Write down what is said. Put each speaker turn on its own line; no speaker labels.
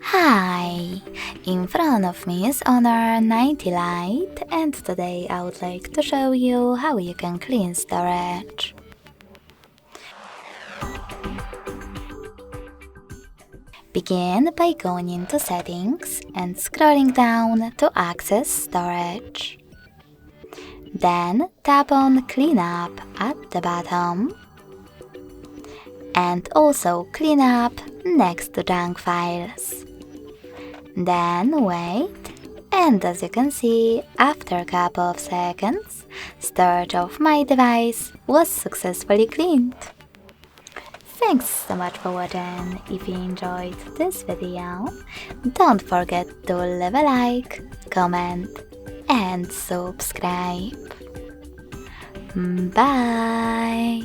Hi! In front of me is Honor 90 Lite, and today I would like to show you how you can clean storage. Begin by going into Settings and scrolling down to access Storage. Then tap on Cleanup at the bottom and also Cleanup next to Junk Files. Then wait, and as you can see, after a couple of seconds, storage of my device was successfully cleaned. Thanks so much for watching. If you enjoyed this video, don't forget to leave a like, comment and subscribe. Bye!